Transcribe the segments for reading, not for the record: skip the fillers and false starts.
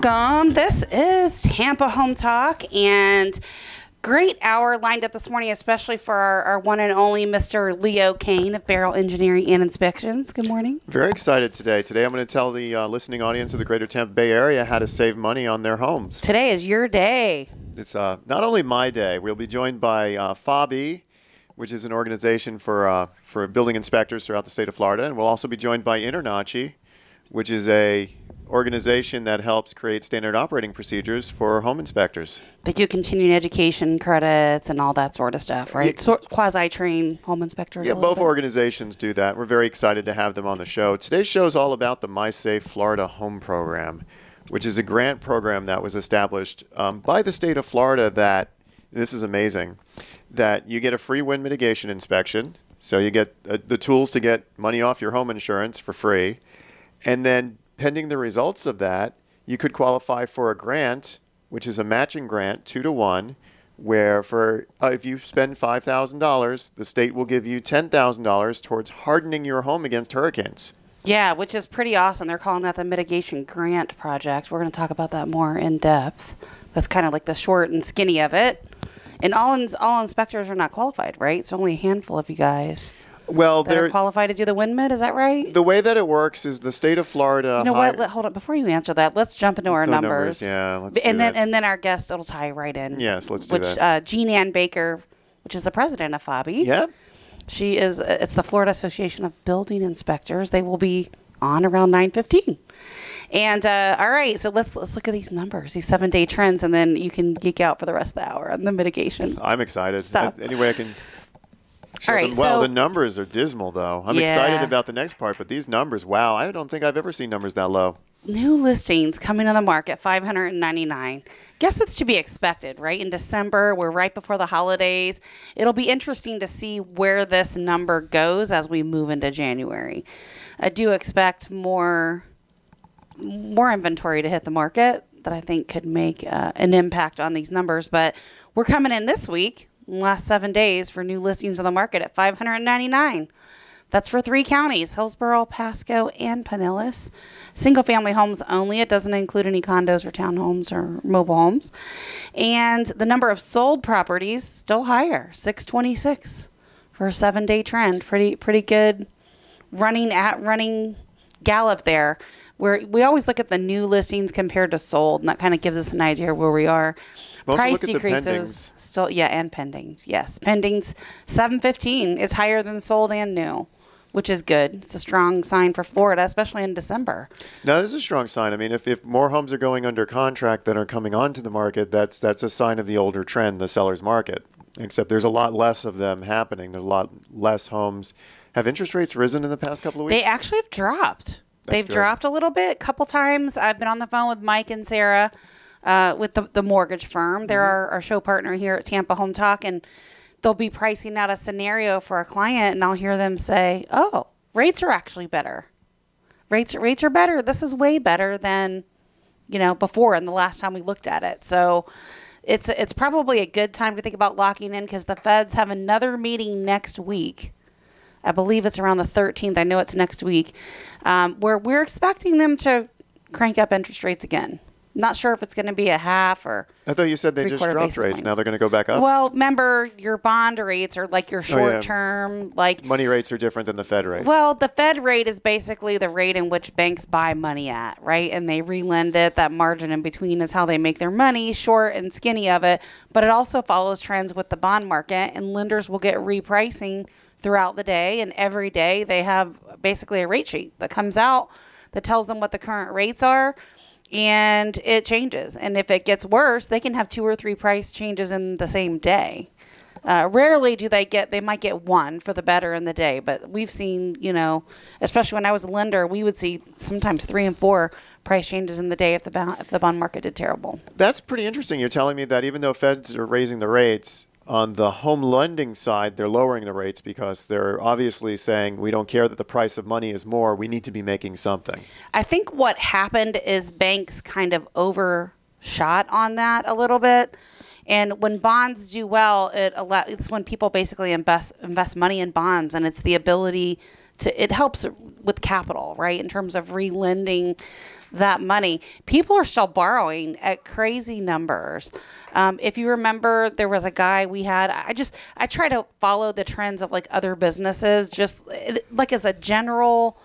Welcome. This is Tampa Home Talk, and great hour lined up this morning, especially for our one and only Mr. Leo Kane of Beryl Engineering and Inspections. Good morning. Very excited today. Today I'm going to tell the listening audience of the greater Tampa Bay area how to save money on their homes. Today is your day. It's not only my day. We'll be joined by FOBI, which is an organization for building inspectors throughout the state of Florida, and we'll also be joined by InterNACHI, which is a organization that helps create standard operating procedures for home inspectors. They do continuing education credits and all that sort of stuff, right? So, quasi-trained home inspectors. Yeah, both organizations do that. We're very excited to have them on the show. Today's show is all about the My Safe Florida Home Program, which is a grant program that was established by the state of Florida that, this is amazing, that you get a free wind mitigation inspection. So you get the tools to get money off your home insurance for free. And then pending the results of that, you could qualify for a grant, which is a matching grant, 2-to-1, where for if you spend $5,000, the state will give you $10,000 towards hardening your home against hurricanes. Yeah, which is pretty awesome. They're calling that the Mitigation Grant Project. We're going to talk about that more in depth. That's kind of like the short and skinny of it. And all inspectors are not qualified, right? It's only a handful of you guys. Well, they're qualified to do the wind mid, is that right? The way that it works is the state of Florida. You know what? Hold on. Before you answer that, let's jump into our numbers. Yeah, let's do that. And then our guest, it'll tie right in. Yes, let's do that. Jean Ann Baker, which is the president of FOBI. Yeah. She is. It's the Florida Association of Building Inspectors. They will be on around 9:15. And all right, so let's look at these numbers, these 7-day trends, and then you can geek out for the rest of the hour on the mitigation. I'm excited. Anyway, I can. All right, the numbers are dismal, though. I'm excited about the next part, but these numbers, wow, I don't think I've ever seen numbers that low. New listings coming on the market, 599. Guess it's to be expected, right? In December, we're right before the holidays. It'll be interesting to see where this number goes as we move into January. I do expect more inventory to hit the market that I think could make an impact on these numbers, but we're coming in this week. Last 7 days for new listings on the market at 599. That's for 3 counties, Hillsborough, Pasco, and Pinellas. Single-family homes only. It doesn't include any condos or townhomes or mobile homes. And the number of sold properties still higher, 626 for a 7-day trend. Pretty good running gallop there. We always look at the new listings compared to sold, and that kind of gives us an idea where we are. Price decreases still, and pendings. Yes, pendings 715. It's higher than sold and new, which is good. It's a strong sign for Florida, especially in December. No, it is a strong sign. I mean, if more homes are going under contract than are coming onto the market, that's a sign of the older trend, the seller's market. Except there's a lot less of them happening. There's a lot less homes. Have interest rates risen in the past couple of weeks? They actually have dropped. They've dropped a little bit. A couple times. I've been on the phone with Mike and Sarah. With the mortgage firm. They're our show partner here at Tampa Home Talk, and they'll be pricing out a scenario for a client, and I'll hear them say, oh, rates are actually better. Rates are better. This is way better than, before and the last time we looked at it. So it's probably a good time to think about locking in because the feds have another meeting next week. I believe it's around the 13th. I know it's next week, where we're expecting them to crank up interest rates again. Not sure if it's going to be a half or. I thought you said they just dropped rates. Now they're going to go back up? Well, remember, your bond rates are like your short term. Like money rates are different than the Fed rate. Well, the Fed rate is basically the rate in which banks buy money at, right? And they relend it. That margin in between is how they make their money, short and skinny of it. But it also follows trends with the bond market, and lenders will get repricing throughout the day. And every day they have basically a rate sheet that comes out that tells them what the current rates are. And it changes. And if it gets worse, they can have 2 or 3 price changes in the same day. Rarely do they might get one for the better in the day. But we've seen, especially when I was a lender, we would see sometimes 3 and 4 price changes in the day if the bond market did terrible. That's pretty interesting. You're telling me that even though feds are raising the rates, on the home lending side, they're lowering the rates because they're obviously saying we don't care that the price of money is more. We need to be making something. I think what happened is banks kind of overshot on that a little bit. And when bonds do well, it's when people basically invest money in bonds, and it's the ability to, it helps with capital, right? In terms of relending that money. People are still borrowing at crazy numbers. If you remember, there was a guy we had, I try to follow the trends of like other businesses, just like as a general,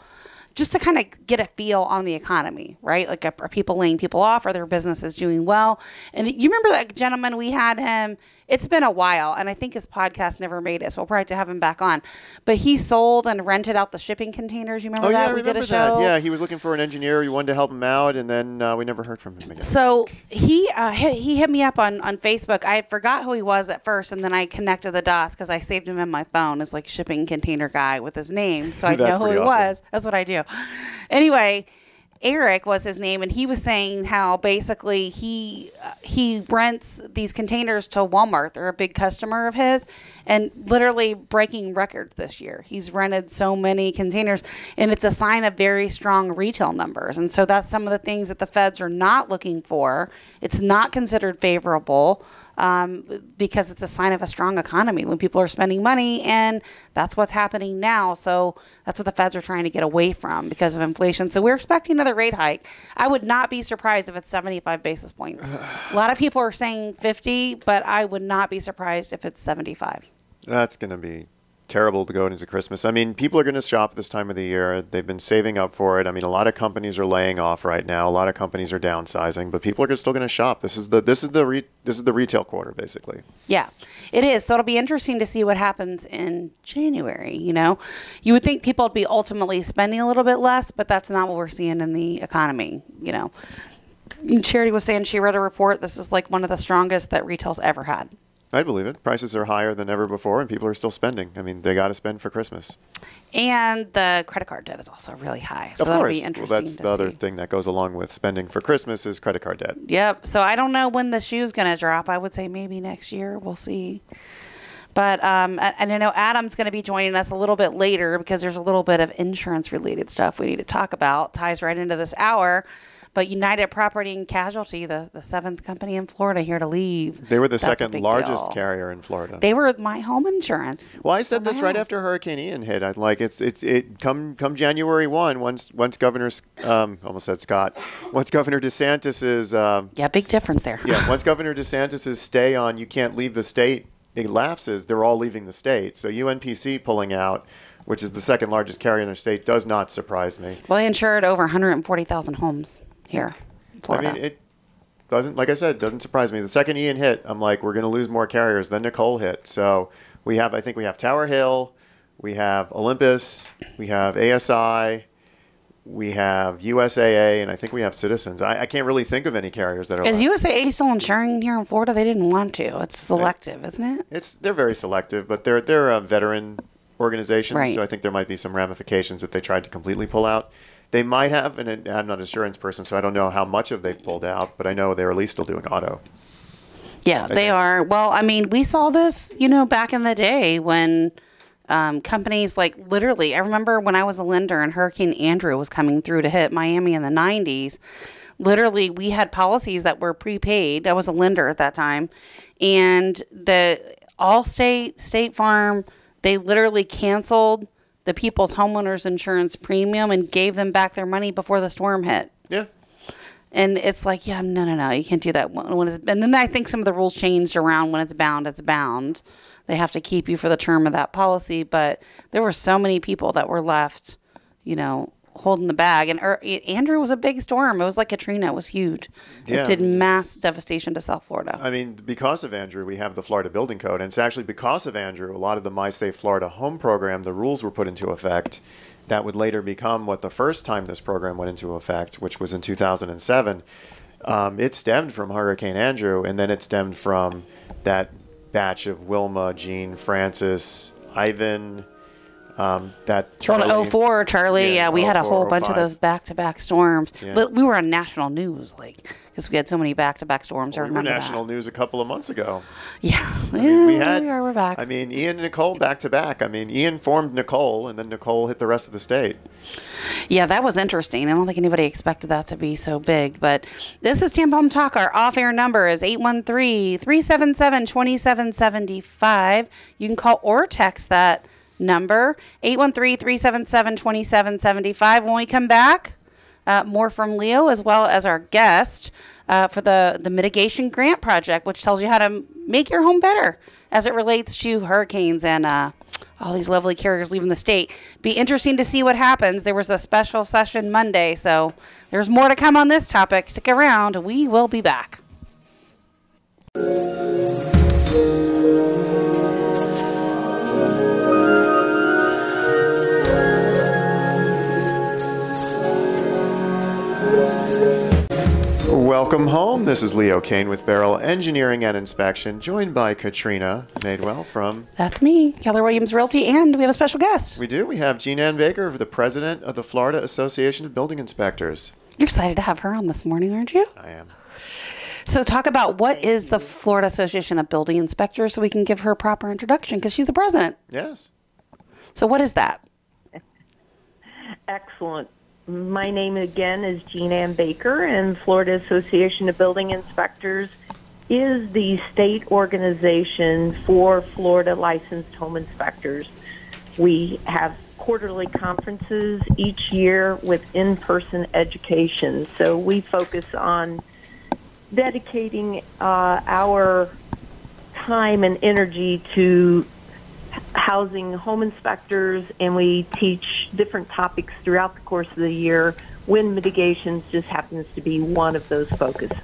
just to kind of get a feel on the economy, right? Like, are people laying people off? Are their businesses doing well? And you remember that gentleman, we had him, it's been a while, and I think his podcast never made it, so we'll probably have to have him back on. But he sold and rented out the shipping containers. You remember that? Yeah, we did a that. show. Yeah, he was looking for an engineer. He wanted to help him out, and then we never heard from him again. So he hit me up on Facebook. I forgot who he was at first, and then I connected the dots because I saved him in my phone as like shipping container guy with his name, so I know who he was. That's what I do. Anyway, Eric was his name, and he was saying how basically he rents these containers to Walmart. They're a big customer of his, and literally breaking records this year. He's rented so many containers, and it's a sign of very strong retail numbers. And so that's some of the things that the feds are not looking for. It's not considered favorable because it's a sign of a strong economy when people are spending money, and that's what's happening now. So that's what the feds are trying to get away from because of inflation. So we're expecting another rate hike. I would not be surprised if it's 75 basis points. A lot of people are saying 50, but I would not be surprised if it's 75. That's going to be terrible to go into Christmas. I mean, people are going to shop this time of the year. They've been saving up for it. I mean, a lot of companies are laying off right now. A lot of companies are downsizing, but people are still going to shop. This is the retail quarter, basically. Yeah, it is. So it'll be interesting to see what happens in January. You know, you would think people would be ultimately spending a little bit less, but that's not what we're seeing in the economy. You know, Charity was saying she read a report. This is like one of the strongest that retail's ever had. I believe it. Prices are higher than ever before, and people are still spending. I mean, they got to spend for Christmas. And the credit card debt is also really high. So that'll be interesting. Well, that's the other thing that goes along with spending for Christmas is credit card debt. Yep. So I don't know when the shoe's going to drop. I would say maybe next year. We'll see. But and I know Adam's going to be joining us a little bit later because there's a little bit of insurance-related stuff we need to talk about. Ties right into this hour. But United Property and Casualty, the seventh company in Florida here to leave. They were the second largest carrier in Florida. They were my home insurance. Well, I said this right after Hurricane Ian hit. I'd like come January 1, once Governor almost said Scott, once Governor DeSantis's big difference there. Once Governor DeSantis's stay on you can't leave the state elapses, they're all leaving the state. So UNPC pulling out, which is the second largest carrier in their state, does not surprise me. Well, they insured over 140,000 homes here in Florida. I mean, it doesn't, like I said, doesn't surprise me. The second Ian hit, I'm like, we're going to lose more carriers. Then Nicole hit. So I think we have Tower Hill, we have Olympus, we have ASI, we have USAA, and I think we have Citizens. I can't really think of any carriers that are. Is USAA still insuring here in Florida? They didn't want to. It's selective, isn't it? They're very selective, but they're a veteran organization, right. So I think there might be some ramifications if they tried to completely pull out. They might have, and I'm not an insurance person, so I don't know how much of they've pulled out, but I know they're at least still doing auto. Yeah, they are. Well, I mean, we saw this, back in the day when companies like literally, I remember when I was a lender and Hurricane Andrew was coming through to hit Miami in the 90s. Literally, we had policies that were prepaid. I was a lender at that time. And the Allstate, State Farm, they literally canceled the people's homeowners insurance premium and gave them back their money before the storm hit. Yeah. And it's like, no, you can't do that. And then I think some of the rules changed around when it's bound. They have to keep you for the term of that policy. But there were so many people that were left, holding the bag. And Andrew was a big storm. It was like Katrina. It was huge. Yeah. It did mass devastation to South Florida. I mean, because of Andrew, we have the Florida Building Code. And it's actually because of Andrew, a lot of the My Safe Florida Home program, the rules were put into effect that would later become what the first time this program went into effect, which was in 2007. It stemmed from Hurricane Andrew, and then it stemmed from that batch of Wilma, Jean, Francis, Ivan, that Charlie. Well, in 04, Charlie, we had a whole bunch of those back-to-back storms. Yeah. We were on national news, because we had so many back-to-back storms. I remember we were national news a couple of months ago. Yeah. We're back. I mean, Ian and Nicole back-to-back. I mean, Ian formed Nicole, and then Nicole hit the rest of the state. Yeah, that was interesting. I don't think anybody expected that to be so big. But this is Tampa Home Talk. Our off-air number is 813-377-2775. You can call or text that number, 813-377-2775. When we come back, more from Leo as well as our guest for the mitigation grant project, which tells you how to make your home better as it relates to hurricanes and all these lovely carriers leaving the state. Be interesting to see what happens. There was a special session Monday, so there's more to come on this topic. Stick around. We will be back. Welcome home. This is Leo Kane with Beryl Engineering and Inspection, joined by Katrina Madewell from... That's me, Keller Williams Realty, and we have a special guest. We do. We have Jean Ann Baker, the president of the Florida Association of Building Inspectors. You're excited to have her on this morning, aren't you? I am. So talk about what is the Florida Association of Building Inspectors so we can give her a proper introduction because she's the president. Yes. So what is that? Excellent. My name again is Jean Ann Baker, and Florida Association of Building Inspectors is the state organization for Florida licensed home inspectors. We have quarterly conferences each year with in-person education. So we focus on dedicating our time and energy to housing home inspectors, and we teach different topics throughout the course of the year. Wind mitigations just happens to be one of those focuses.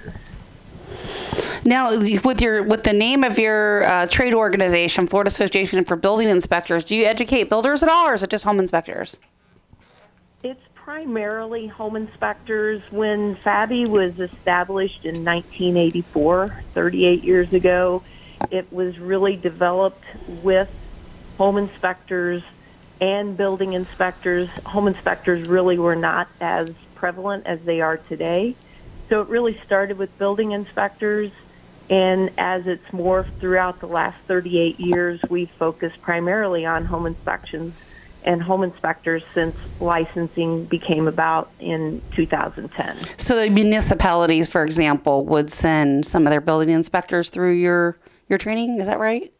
Now, with the name of your trade organization, Florida Association for Building Inspectors, do you educate builders at all, or is it just home inspectors? It's primarily home inspectors. When FABI was established in 1984, 38 years ago, it was really developed with home inspectors and building inspectors. Home inspectors really were not as prevalent as they are today. So it really started with building inspectors, and as it's morphed throughout the last 38 years, we've focused primarily on home inspections and home inspectors since licensing became about in 2010. So the municipalities, for example, would send some of their building inspectors through your training, is that right?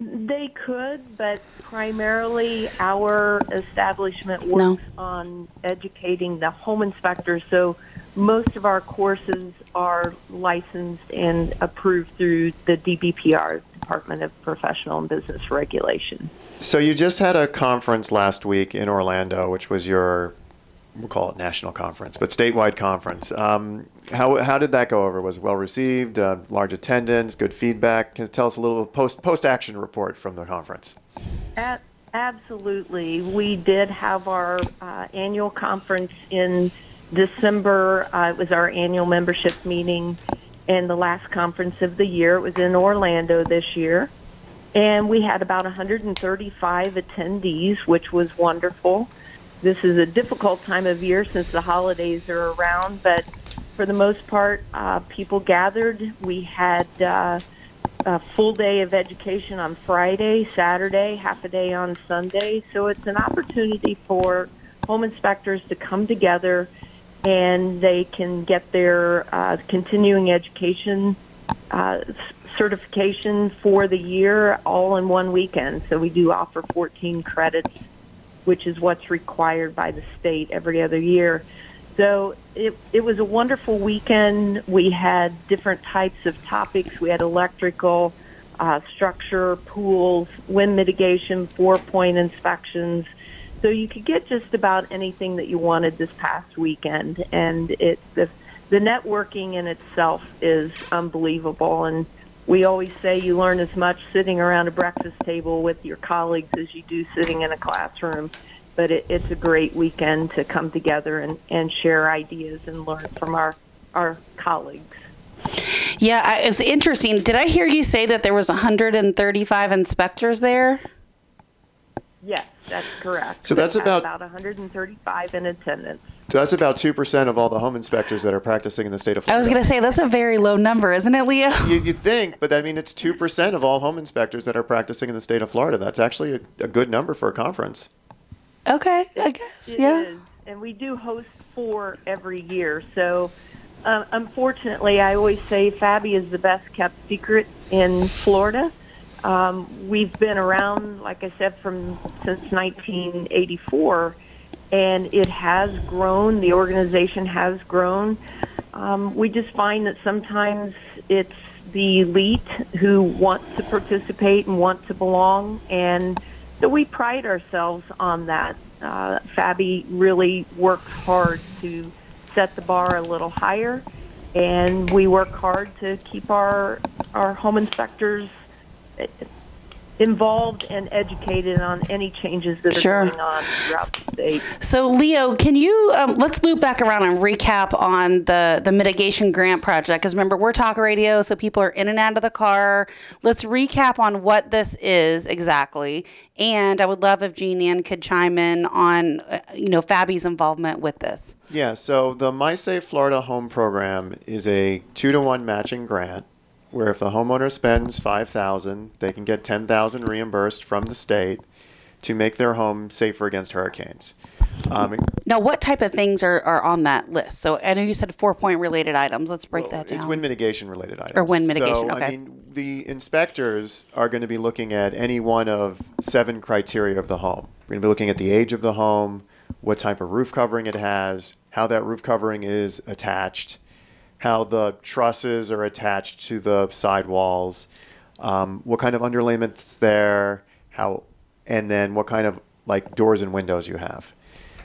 They could, but primarily our establishment works on educating the home inspectors. So most of our courses are licensed and approved through the DBPR, Department of Professional and Business Regulation. So you just had a conference last week in Orlando, which was your, we'll call it national conference, but statewide conference. How did that go over? Was it well received, large attendance, good feedback? Can you tell us a little post-action report from the conference? Absolutely. We did have our annual conference in December. It was our annual membership meeting and the last conference of the year. It was in Orlando this year. And we had about 135 attendees, which was wonderful. This is a difficult time of year since the holidays are around, but for the most part, people gathered. We had a full day of education on Friday, Saturday, half a day on Sunday. So it's an opportunity for home inspectors to come together, and they can get their continuing education certification for the year all in one weekend. So we do offer 14 credits, which is what's required by the state every other year. So it was a wonderful weekend. We had different types of topics. We had electrical, structure, pools, wind mitigation, 4-point inspections. So you could get just about anything that you wanted this past weekend. And the networking in itself is unbelievable. And we always say you learn as much sitting around a breakfast table with your colleagues as you do sitting in a classroom. But it's a great weekend to come together and share ideas and learn from our colleagues. Yeah, it's interesting. Did I hear you say that there was 135 inspectors there? Yes, that's correct. So that's about 135 in attendance. So that's about 2% of all the home inspectors that are practicing in the state of Florida. I was going to say, that's a very low number, isn't it, Leo? You think, but I mean, it's 2% of all home inspectors that are practicing in the state of Florida. That's actually a good number for a conference. Okay, I guess, yeah. It is. And we do host 4 every year. So, unfortunately, I always say FABI is the best kept secret in Florida. We've been around, like I said, since 1984. and it has grown. The organization has grown. We just find that sometimes it's the elite who want to participate and want to belong, and so we pride ourselves on that. FABI really works hard to set the bar a little higher, and we work hard to keep our home inspectors involved and educated on any changes that are going on throughout the state. So, Leo, can you let's loop back around and recap on the mitigation grant project? Because remember, we're talk radio, so people are in and out of the car. Let's recap on what this is exactly, and I would love if Jean Ann could chime in on FABI's involvement with this. Yeah. So the MySafe Florida Home Program is a 2-to-1 matching grant, where if the homeowner spends $5,000, they can get $10,000 reimbursed from the state to make their home safer against hurricanes. Now, what type of things are on that list? So I know you said 4-point related items. Let's break that down. It's wind mitigation related items. Or wind mitigation, so, okay. I mean, the inspectors are going to be looking at any one of 7 criteria of the home. We're going to be looking at the age of the home, what type of roof covering it has, how that roof covering is attached, how the trusses are attached to the side walls, what kind of underlayment's there, and then what kind of doors and windows you have.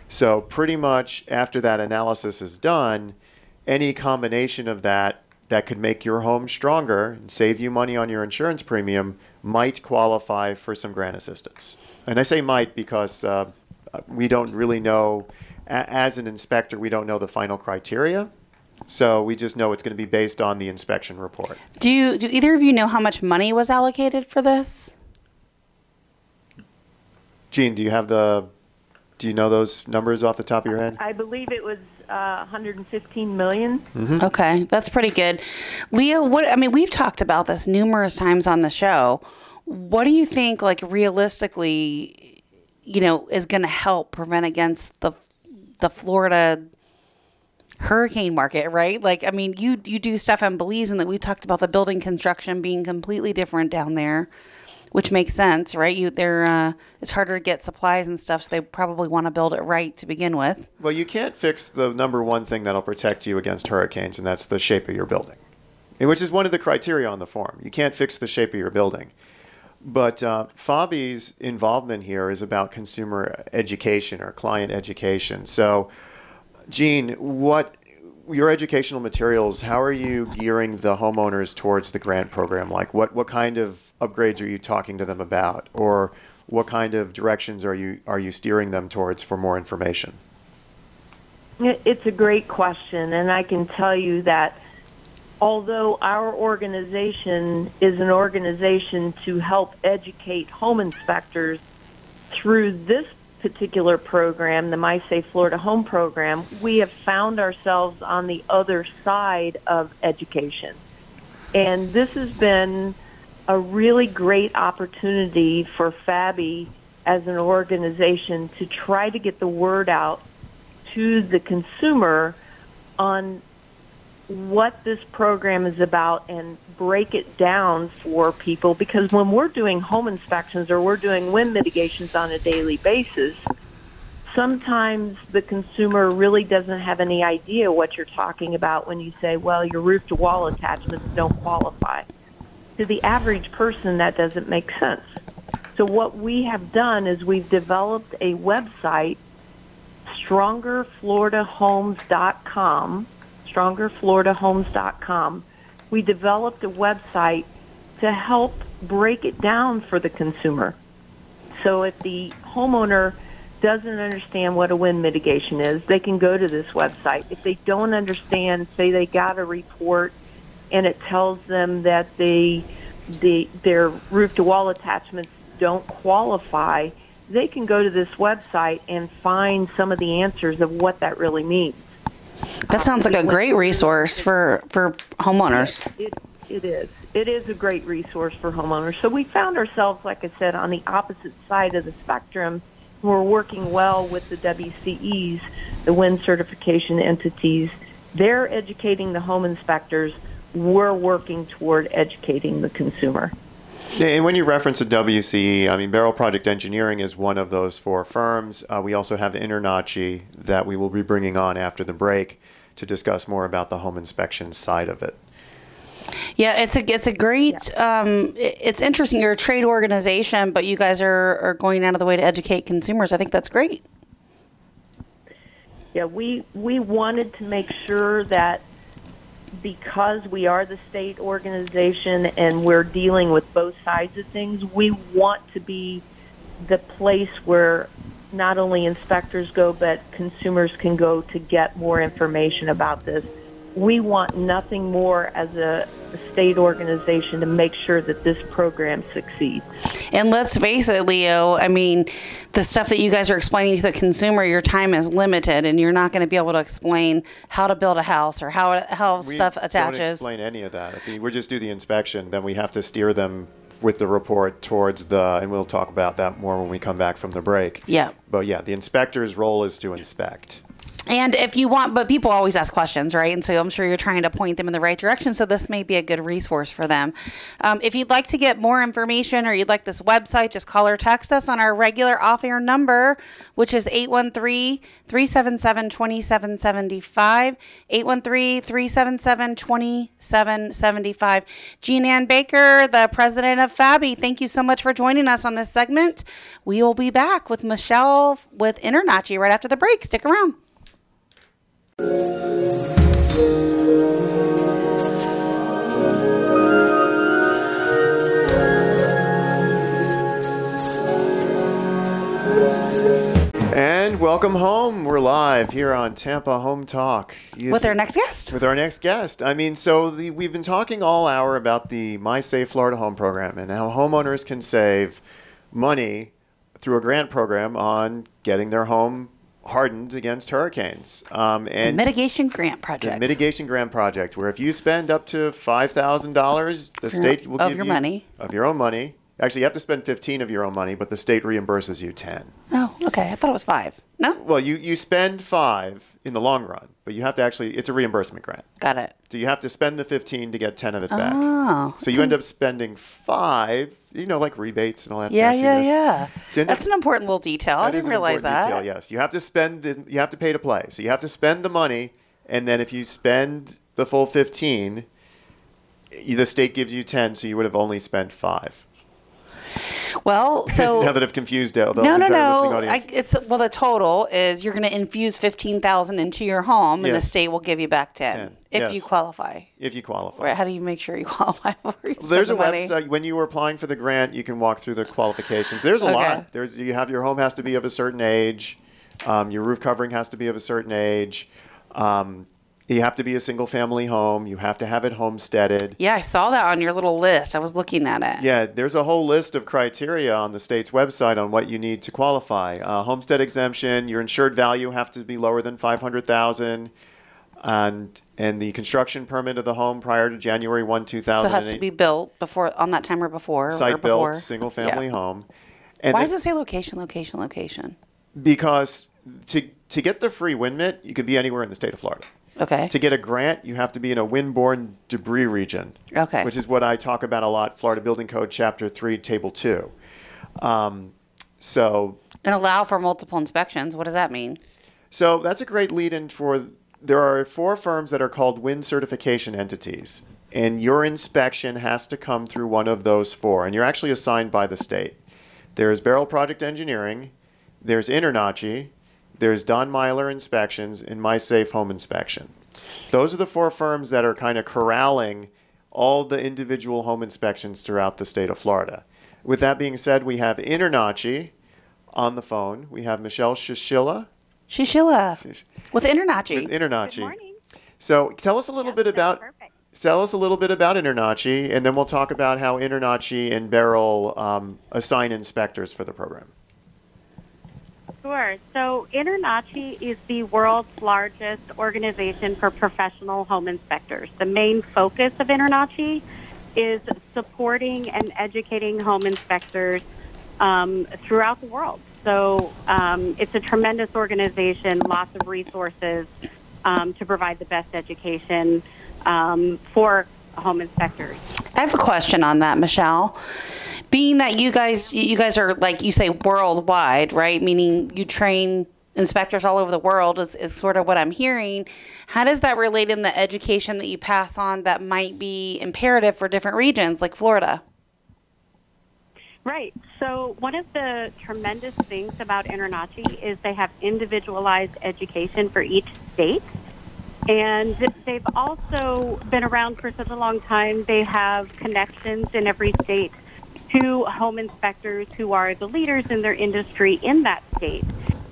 So pretty much after that analysis is done, any combination of that could make your home stronger and save you money on your insurance premium might qualify for some grant assistance. And I say might because we don't really know, as an inspector, we don't know the final criteria. So we just know it's going to be based on the inspection report. Do either of you know how much money was allocated for this? Jean, do you know those numbers off the top of your head? I believe it was $115 million. Mm-hmm. Okay, that's pretty good. Leo, we've talked about this numerous times on the show. What do you think, realistically, is going to help prevent against the Florida hurricane market, right? You do stuff in Belize, and that we talked about the building construction being completely different down there, which makes sense, right? It's harder to get supplies and stuff, so they probably want to build it right to begin with. Well, you can't fix the number one thing that'll protect you against hurricanes, and that's the shape of your building, which is one of the criteria on the form. You can't fix the shape of your building. But FABI's involvement here is about consumer education or client education. So Jean, what your educational materials, how are you gearing the homeowners towards the grant program? What kind of upgrades are you talking to them about, or what kind of directions are you steering them towards for more information? It's a great question, and I can tell you that although our organization is an organization to help educate home inspectors through this particular program, the MySafe Florida Home Program, we have found ourselves on the other side of education. And this has been a really great opportunity for FABI as an organization to try to get the word out to the consumer on what this program is about and break it down for people, because when we're doing home inspections or we're doing wind mitigations on a daily basis, sometimes the consumer really doesn't have any idea what you're talking about when you say, well, your roof-to-wall attachments don't qualify. To the average person, that doesn't make sense. So what we have done is we've developed a website, StrongerFloridaHomes.com, StrongerFloridaHomes.com. We developed a website to help break it down for the consumer. So if the homeowner doesn't understand what a wind mitigation is, they can go to this website. If they don't understand, say they got a report and it tells them that their roof-to-wall attachments don't qualify, they can go to this website and find some of the answers of what that really means. That sounds like a great resource for homeowners. It is. It is a great resource for homeowners. So we found ourselves, like I said, on the opposite side of the spectrum. We're working well with the WCEs, the wind certification entities. They're educating the home inspectors. We're working toward educating the consumer. And when you reference a WCE, I mean, Beryl Project Engineering is one of those 4 firms. We also have InterNACHI that we will be bringing on after the break to discuss more about the home inspection side of it. Yeah, it's a great, it's interesting. You're a trade organization, but you guys are going out of the way to educate consumers. I think that's great. Yeah, we wanted to make sure that because we are the state organization and we're dealing with both sides of things, we want to be the place where not only inspectors go, but consumers can go to get more information about this. We want nothing more as a state organization to make sure that this program succeeds. And let's face it, Leo, I mean, the stuff that you guys are explaining to the consumer, your time is limited, and you're not going to be able to explain how to build a house or how stuff attaches. We don't explain any of that. We just do the inspection, then we have to steer them with the report towards and we'll talk about that more when we come back from the break. Yeah. But yeah, the inspector's role is to inspect. And if you want, but people always ask questions, right? And so I'm sure you're trying to point them in the right direction. So this may be a good resource for them. If you'd like to get more information or you'd like this website, just call or text us on our regular off-air number, which is 813-377-2775, 813-377-2775. Jean Ann Baker, the president of FABI, thank you so much for joining us on this segment. We will be back with Michelle with InterNACHI right after the break. Stick around. And welcome home. We're live here on Tampa Home Talk. With our next guest. With our next guest. I mean, we've been talking all hour about the My Safe Florida Home Program and how homeowners can save money through a grant program on getting their home hardened against hurricanes. The Mitigation Grant Project. The Mitigation Grant Project, where if you spend up to $5,000, the state will give you... Of your own money. Actually, you have to spend 15 of your own money, but the state reimburses you 10. Oh, okay. I thought it was 5. No? Well, you spend 5 in the long run, but you have to it's a reimbursement grant. Got it. So you have to spend the 15 to get 10 of it back. Oh. So you end up spending 5, like rebates and all that fanciness. Yeah. So that's an important little detail. I didn't realize that. Detail, yes. You have to you have to pay to play. So you have to spend the money, and then if you spend the full 15, the state gives you 10, so you would have only spent 5. Well, so now that I've confused the entire listening audience. The total is you're going to infuse $15,000 into your home, and the state will give you back 10 if you qualify. If you qualify. Right, how do you make sure you qualify before you spend There's the a money? website when you are applying for the grant. You can walk through the qualifications. There's a lot. Your home has to be of a certain age. Your roof covering has to be of a certain age. You have to be a single-family home. You have to have it homesteaded. Yeah, I saw that on your little list. I was looking at it. Yeah, there's a whole list of criteria on the state's website on what you need to qualify. Homestead exemption, your insured value have to be lower than $500,000, and the construction permit of the home prior to January 1, 2008. So it has to be built on that time or before. Site-built, single-family home. And why does it say location, location, location? Because to get the free wind mitt, you could be anywhere in the state of Florida. Okay. To get a grant, you have to be in a wind-borne debris region. Okay. Which is what I talk about a lot, Florida Building Code Chapter 3, Table 2. And allow for multiple inspections. What does that mean? So that's a great lead-in there are 4 firms that are called wind certification entities. And your inspection has to come through one of those 4. And you're actually assigned by the state. There's Beryl Project Engineering. There's InterNACHI. There's Don Myler Inspections and My Safe Home Inspection. Those are the 4 firms that are kind of corralling all the individual home inspections throughout the state of Florida. With that being said, we have InterNACHI on the phone. We have Michelle Shishilla. With InterNACHI. With InterNACHI. Good morning. So tell us a little bit about InterNACHI, and then we'll talk about how InterNACHI and Beryl assign inspectors for the program. Sure. So InterNACHI is the world's largest organization for professional home inspectors. The main focus of InterNACHI is supporting and educating home inspectors throughout the world. So it's a tremendous organization, lots of resources to provide the best education for home inspectors. I have a question on that, Michelle. Being that you guys are, like you say, worldwide, right? Meaning you train inspectors all over the world is sort of what I'm hearing. How does that relate in the education that you pass on that might be imperative for different regions like Florida? Right. So one of the tremendous things about InterNACHI is they have individualized education for each state. And they've also been around for such a long time. They have connections in every state to home inspectors who are the leaders in their industry in that state.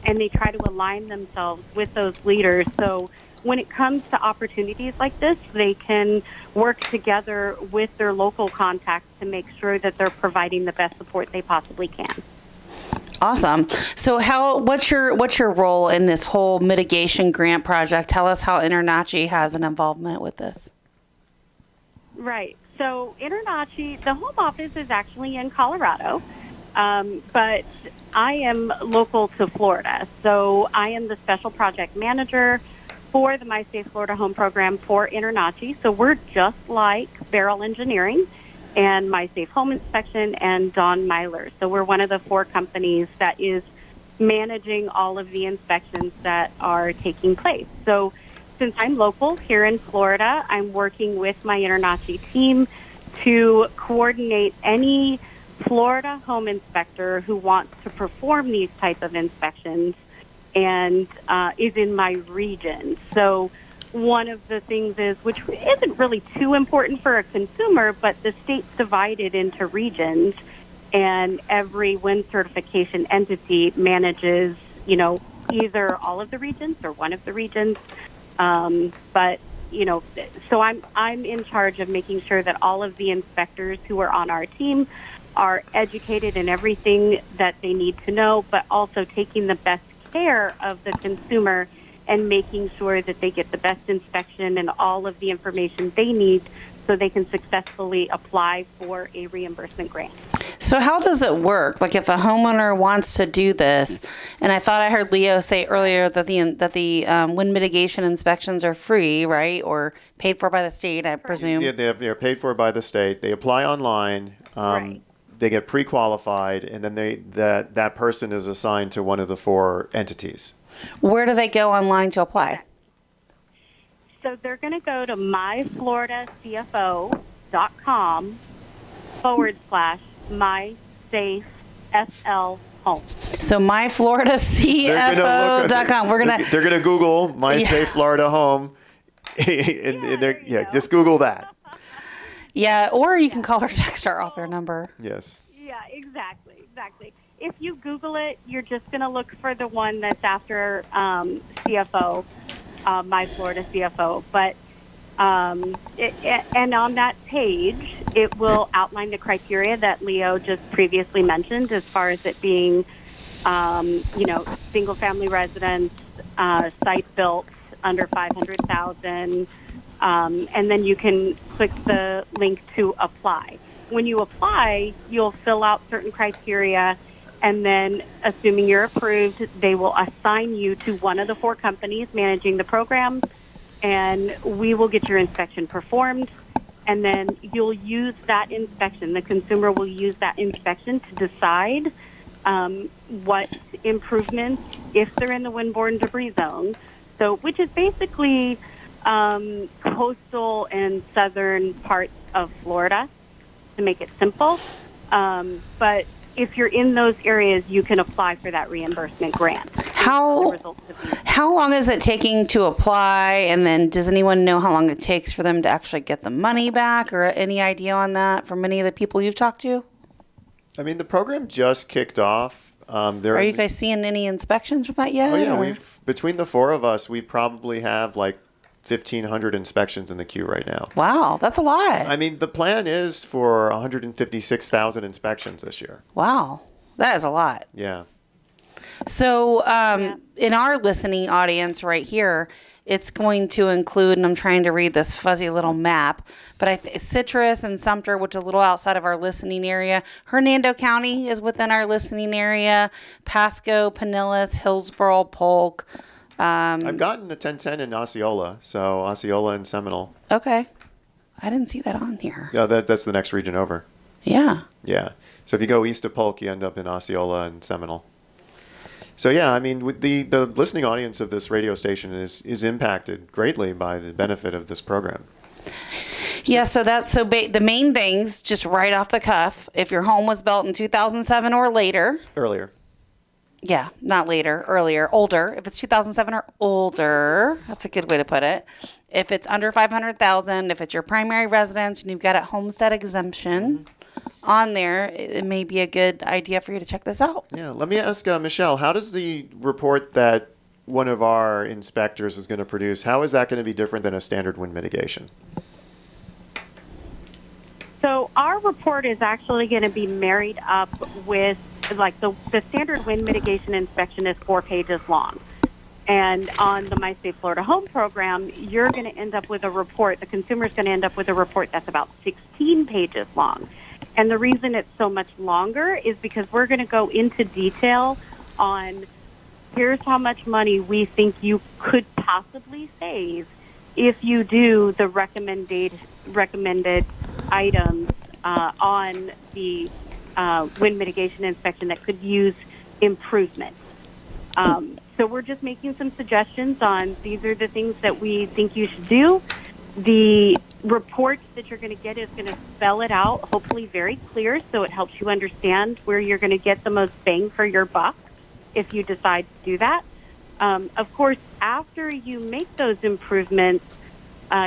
And they try to align themselves with those leaders. So when it comes to opportunities like this, they can work together with their local contacts to make sure that they're providing the best support they possibly can. Awesome. So what's your role in this whole mitigation grant project? Tell us how InterNACHI has an involvement with this. Right. So InterNACHI, the home office is actually in Colorado, but I am local to Florida. So I am the special project manager for the My Safe Florida Home Program for InterNACHI. So we're just like Beryl Engineering and My Safe Home Inspection and Don Myler. So we're one of the 4 companies that is managing all of the inspections that are taking place. So since I'm local here in Florida, I'm working with my InterNACHI team to coordinate any Florida home inspector who wants to perform these type of inspections and is in my region. So one of the things is, which isn't really too important for a consumer, but the state's divided into regions, and every WIN certification entity manages, either all of the regions or one of the regions. But so I'm in charge of making sure that all of the inspectors who are on our team are educated in everything that they need to know, but also taking the best care of the consumer and making sure that they get the best inspection and all of the information they need so they can successfully apply for a reimbursement grant. So how does it work? Like if a homeowner wants to do this, and I thought I heard Leo say earlier that the wind mitigation inspections are free, right, or paid for by the state, I presume. Yeah, they're paid for by the state. They apply online. Right. They get pre-qualified, and then that person is assigned to one of the 4 entities. Where do they go online to apply? So they're going to go to myfloridacfo.com/MySafeFL-Home. So myfloridacfo.com. They're gonna Google My Safe Florida Home, just Google that. Yeah, or you can call or text our offer number. Yes. Yeah, exactly. If you Google it, you're just going to look for the one that's after CFO, My Florida CFO. But and on that page, it will outline the criteria that Leo just previously mentioned, as far as it being, single-family residence, site built under 500,000. And then you can click the link to apply. When you apply, you'll fill out certain criteria, and then, assuming you're approved, they will assign you to one of the 4 companies managing the program, and we will get your inspection performed, and then you'll use that inspection. The consumer will use that inspection to decide what improvements, if they're in the windborne debris zone, so which is basically coastal and southern parts of Florida, to make it simple. But if you're in those areas, you can apply for that reimbursement grant. How long is it taking to apply? And then does anyone know how long it takes for them to actually get the money back, or any idea on that from any of the people you've talked to? I mean, the program just kicked off. Are you guys seeing any inspections from that yet? Oh, yeah. Between the 4 of us, we probably have like 1,500 inspections in the queue right now. Wow, that's a lot. I mean, the plan is for 156,000 inspections this year. Wow, that is a lot. Yeah. So in our listening audience right here, it's going to include, and I'm trying to read this fuzzy little map, but Citrus and Sumter, which is a little outside of our listening area. Hernando County is within our listening area. Pasco, Pinellas, Hillsborough, Polk. I've gotten a 1010 in Osceola, so Osceola and Seminole. Okay. I didn't see that on here. Yeah, that's the next region over. Yeah. Yeah. So if you go east of Polk, you end up in Osceola and Seminole. So yeah, I mean, with the listening audience of this radio station is impacted greatly by the benefit of this program. Yeah, so the main things, just right off the cuff, if your home was built in 2007 or later. Earlier. Yeah, not later, earlier, older. If it's 2007 or older, that's a good way to put it. If it's under $500,000, if it's your primary residence and you've got a homestead exemption on there, it may be a good idea for you to check this out. Yeah, let me ask Michelle, how does the report that one of our inspectors is going to produce, how is that going to be different than a standard wind mitigation? So our report is actually going to be married up with, like, the standard wind mitigation inspection is 4 pages long. And on the My Safe Florida Home program, you're going to end up with a report, the consumer's going to end up with a report that's about 16 pages long. And the reason it's so much longer is because we're going to go into detail on here's how much money we think you could possibly save if you do the recommended items on the wind mitigation inspection that could use improvement. So we're just making some suggestions on these are the things that we think you should do. The report that you're going to get is going to spell it out, hopefully very clear, so it helps you understand where you're going to get the most bang for your buck if you decide to do that. Of course, after you make those improvements,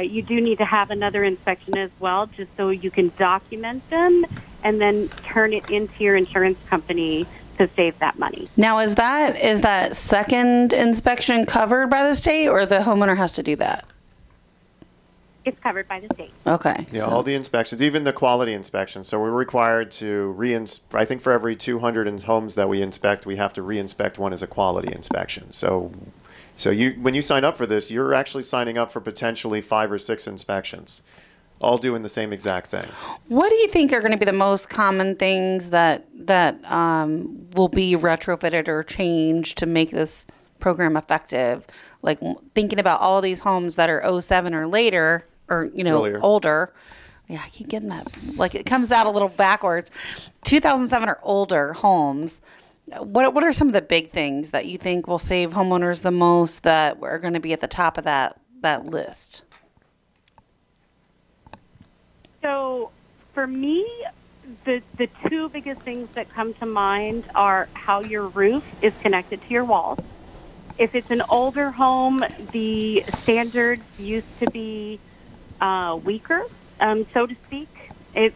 you do need to have another inspection as well, just so you can document them and then turn it into your insurance company to save that money. Now, is that second inspection covered by the state, or the homeowner has to do that? It's covered by the state. Okay. Yeah, all the inspections, even the quality inspections. So we're required to I think for every 200 homes that we inspect, we have to re-inspect one as a quality inspection. So when you sign up for this, you're actually signing up for potentially 5 or 6 inspections, all doing the same exact thing. What do you think are going to be the most common things that will be retrofitted or changed to make this program effective? Like thinking about all these homes that are 07 or later, or Earlier. older. Yeah, I keep getting that. Like it comes out a little backwards. 2007 or older homes. What are some of the big things that you think will save homeowners the most that are going to be at the top of that list? So for me, the 2 biggest things that come to mind are how your roof is connected to your walls. If it's an older home, the standards used to be weaker, so to speak.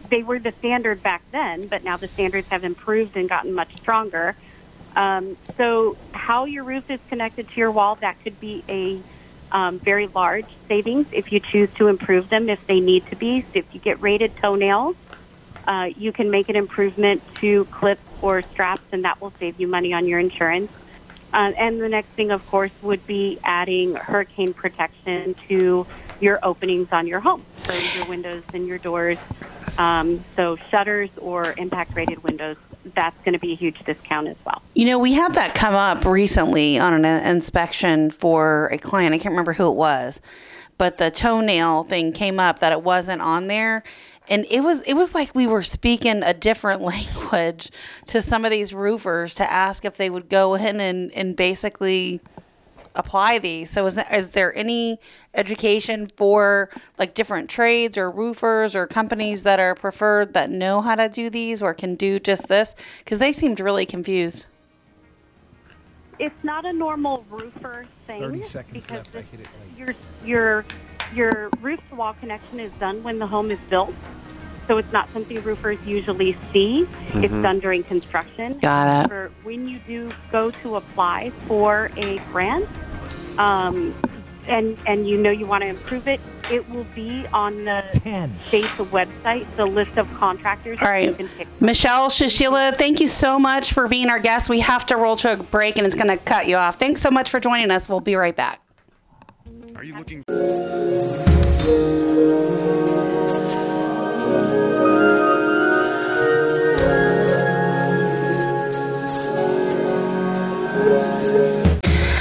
They were the standard back then, but now the standards have improved and gotten much stronger. So how your roof is connected to your wall, that could be a very large savings if you choose to improve them if they need to be. So if you get rated toenails, you can make an improvement to clips or straps, and that will save you money on your insurance. And the next thing, of course, would be adding hurricane protection to your openings on your home, so your windows and your doors. So shutters or impact-rated windows, that's going to be a huge discount as well. We had that come up recently on an inspection for a client. I can't remember who it was, but the toenail thing came up that it wasn't on there. And it was like we were speaking a different language to some of these roofers to ask if they would go in and basically apply these. So is there any education for like different trades or roofers or companies that are preferred that know how to do these or can do just this? Because they seemed really confused. It's not a normal roofer thing. 30 seconds because left. I hit it late. your roof-to-wall connection is done when the home is built. So it's not something roofers usually see. Mm-hmm. It's done during construction. Got it. For when you do go to apply for a grant, and you want to improve it, it will be on the state's website, the list of contractors. All right. You can pick. Michelle Shishila, thank you so much for being our guest. We have to roll to a break, and it's going to cut you off. Thanks so much for joining us. We'll be right back. Are you looking?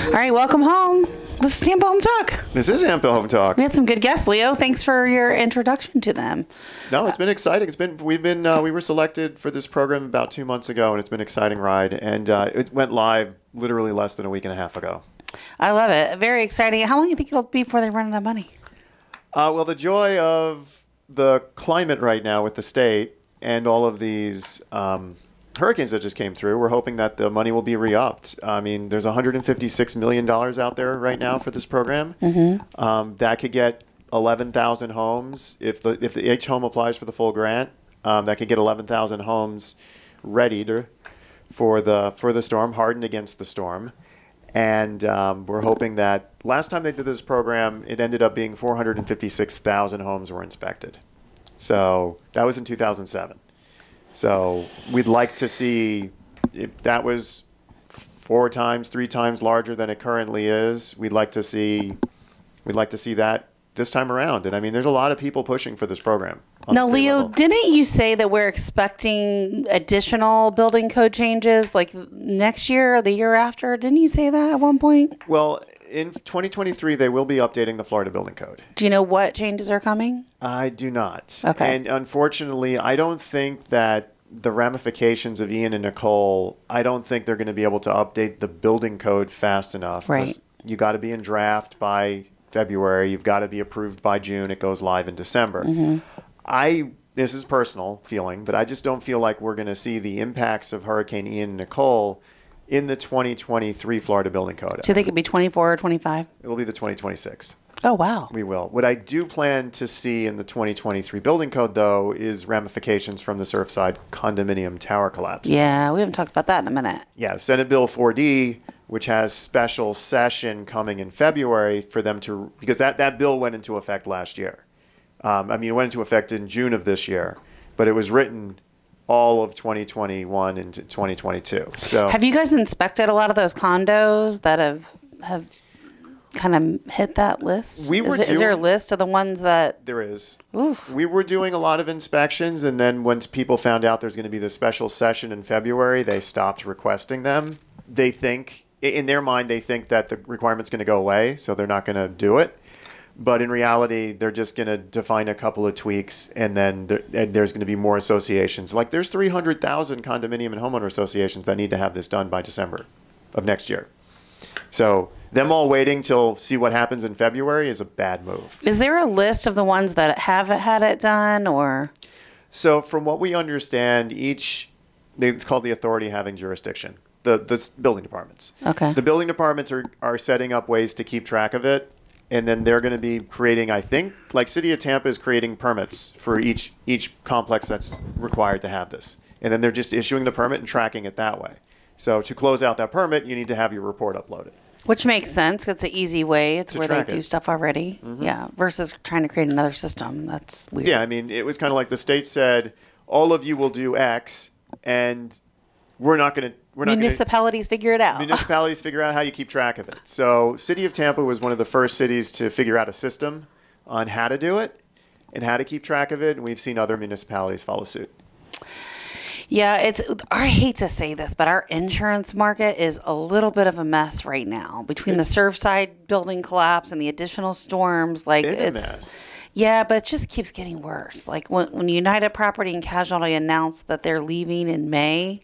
All right, welcome home. This is Tampa Home Talk. This is Tampa Home Talk. We had some good guests, Leo. Thanks for your introduction to them. No, it's been exciting. We were selected for this program about 2 months ago, and it's been an exciting ride. And it went live literally less than a week and a half ago. I love it. Very exciting. How long do you think it'll be before they run out of money? Well, the joy of the climate right now with the state and all of these hurricanes that just came through, we're hoping that the money will be re-upped. I mean, there's $156 million out there right now for this program. Mm-hmm. That could get 11,000 homes. If each home applies for the full grant, that could get 11,000 homes readied for the storm, hardened against the storm. And we're hoping that last time they did this program, it ended up being 456,000 homes were inspected. So that was in 2007. So we'd like to see if that was 3 times larger than it currently is. We'd like to see that this time around. And I mean, there's a lot of people pushing for this program. Now, Leo, didn't you say that we're expecting additional building code changes like next year or the year after? Didn't you say that at one point? Well, in 2023, they will be updating the Florida Building Code. Do you know what changes are coming? I do not. Okay. And unfortunately, I don't think that the ramifications of Ian and Nicole, I don't think they're going to be able to update the building code fast enough. Right. You got to be in draft by February. You've got to be approved by June. It goes live in December. Mm-hmm. This is personal feeling, but I just don't feel like we're going to see the impacts of Hurricane Ian and Nicole in the 2023 Florida Building Code. So you think it'd be 24 or 25? It will be the 2026. Oh, wow. We will. What I do plan to see in the 2023 Building Code, though, is ramifications from the Surfside condominium tower collapse. Yeah, we haven't talked about that in a minute. Yeah, Senate Bill 4D, which has special session coming in February for them to, because that bill went into effect last year. It went into effect in June of this year, but it was written all of 2021 into 2022. So, have you guys inspected a lot of those condos that have kind of hit that list? Is there a list of the ones that... There is. Oof. We were doing a lot of inspections, and then once people found out there's going to be the special session in February, they stopped requesting them. They think, in their mind, they think that the requirement's going to go away, so they're not going to do it. But in reality, they're just going to define a couple of tweaks, and then there's going to be more associations. Like there's 300,000 condominium and homeowner associations that need to have this done by December of next year. So them all waiting till see what happens in February is a bad move. Is there a list of the ones that haven't had it done, or? So from what we understand, it's called the authority having jurisdiction, the building departments. Okay. The building departments are setting up ways to keep track of it. And then they're going to be creating, I think, like City of Tampa is creating permits for each complex that's required to have this. And then they're just issuing the permit and tracking it that way. So to close out that permit, you need to have your report uploaded. Which makes sense. It's an easy way. It's where they do stuff already. Mm-hmm. Yeah. Versus trying to create another system. That's weird. Yeah. I mean, it was kind of like the state said, all of you will do X, and we're not going to... Municipalities figure it out. Municipalities figure out how you keep track of it. So City of Tampa was one of the first cities to figure out a system on how to do it and how to keep track of it. And we've seen other municipalities follow suit. Yeah, I hate to say this, but our insurance market is a little bit of a mess right now between the Surfside building collapse and the additional storms. Like it's a mess. Yeah, but it just keeps getting worse. Like when United Property and Casualty announced that they're leaving in May,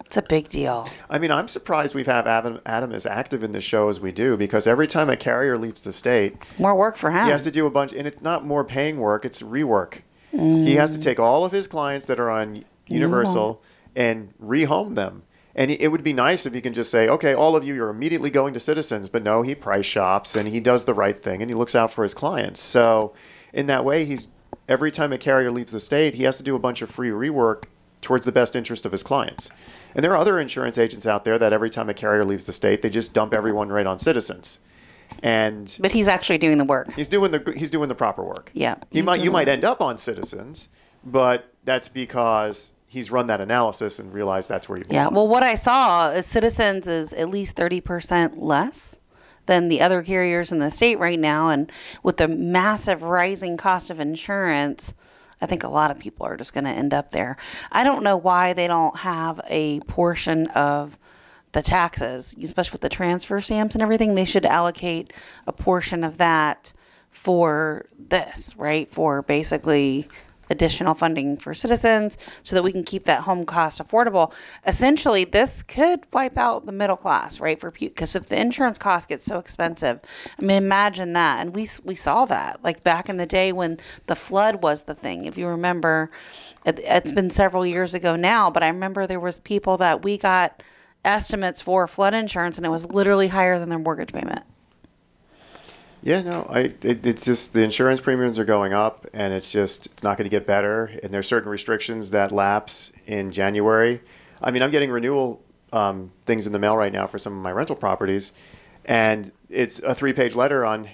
it's a big deal. I mean, I'm surprised we have Adam as active in the show as we do, because every time a carrier leaves the state, more work for him. He has to do a bunch, and it's not more paying work, it's rework. He has to take all of his clients that are on Universal and rehome them. And it would be nice if he can just say, okay, all of you are immediately going to Citizens. But no, he price shops and he does the right thing and he looks out for his clients. So in that way, every time a carrier leaves the state, he has to do a bunch of free rework towards the best interest of his clients. And there are other insurance agents out there that every time a carrier leaves the state, they just dump everyone right on Citizens. But he's actually doing the work. He's doing the proper work. Yeah. You might end up on Citizens, but that's because he's run that analysis and realized that's where you belong. Yeah. Well, what I saw is Citizens is at least 30% less than the other carriers in the state right now, and with the massive rising cost of insurance, I think a lot of people are just going to end up there. I don't know why they don't have a portion of the taxes, especially with the transfer stamps and everything. They should allocate a portion of that for this, right? For basically additional funding for citizens so that we can keep that home cost affordable. Essentially, this could wipe out the middle class, right? Because if the insurance cost gets so expensive, I mean, imagine that. And we saw that like back in the day when the flood was the thing. If you remember, it's been several years ago now, but I remember there was people that we got estimates for flood insurance and it was literally higher than their mortgage payment. Yeah, no, it's just the insurance premiums are going up, and it's not going to get better. And there's certain restrictions that lapse in January. I mean, I'm getting renewal things in the mail right now for some of my rental properties, and it's a 3-page letter on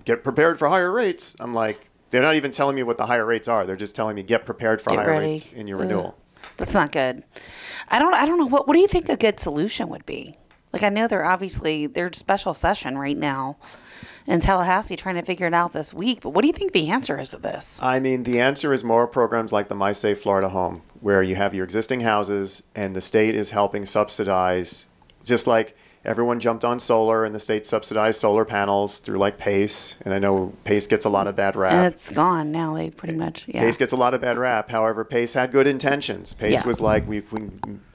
get prepared for higher rates. I'm like, they're not even telling me what the higher rates are. They're just telling me get prepared for higher rates in your renewal. That's not good. I don't know what do you think a good solution would be? Like, I know they're special session right now in Tallahassee trying to figure it out this week. But what do you think the answer is to this? I mean, the answer is more programs like the MySafe Florida Home, where you have your existing houses and the state is helping subsidize, just like everyone jumped on solar and the state subsidized solar panels through like PACE. And I know PACE gets a lot of bad rap. And it's gone now. They pretty much, PACE gets a lot of bad rap. However, PACE had good intentions. PACE was like, we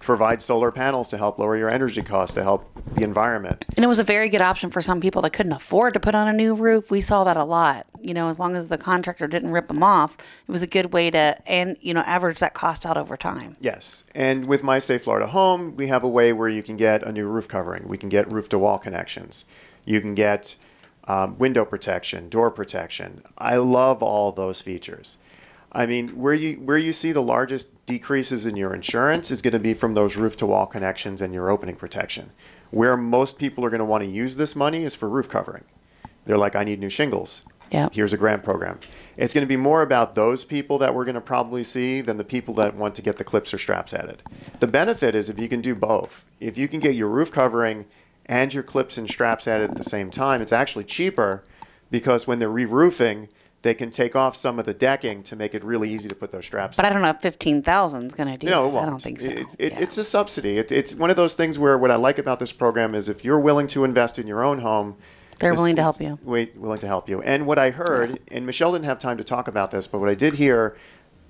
provide solar panels to help lower your energy costs, to help the environment. And it was a very good option for some people that couldn't afford to put on a new roof. We saw that a lot. As long as the contractor didn't rip them off, it was a good way to, average that cost out over time. Yes. And with MySafe Florida Home, we have a way where you can get a new roof covering. We can get roof-to-wall connections. You can get window protection, door protection. I love all those features. I mean, where you see the largest decreases in your insurance is going to be from those roof-to-wall connections and your opening protection. Where most people are going to want to use this money is for roof covering. They're like, I need new shingles. Yeah. Here's a grant program. It's going to be more about those people that we're going to probably see than the people that want to get the clips or straps added. The benefit is if you can do both. If you can get your roof covering and your clips and straps added at the same time, it's actually cheaper because when they're re-roofing, they can take off some of the decking to make it really easy to put those straps But in. I don't know if $15,000 is going to do No, it that. won't. I don't think so. It's a subsidy. It's one of those things where what I like about this program is if you're willing to invest in your own home, they're willing to help you. Willing to help you. And what I heard, and Michelle didn't have time to talk about this, but what I did hear,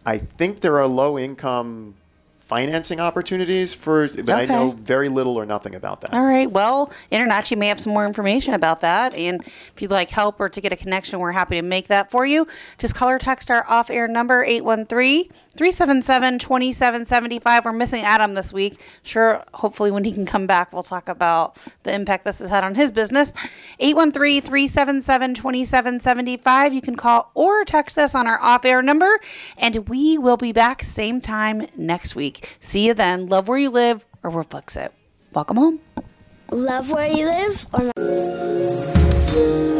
I think there are low-income financing opportunities but I know very little or nothing about that. All right. Well, InterNACHI may have some more information about that. And if you'd like help or to get a connection, we're happy to make that for you. Just call or text our off-air number, 813-377-2775. We're missing Adam this week. Sure, hopefully when he can come back, we'll talk about the impact this has had on his business. 813-377-2775. You can call or text us on our off-air number, and we will be back same time next week. See you then. Love where you live or reflects it. Welcome home. Love where you live or not.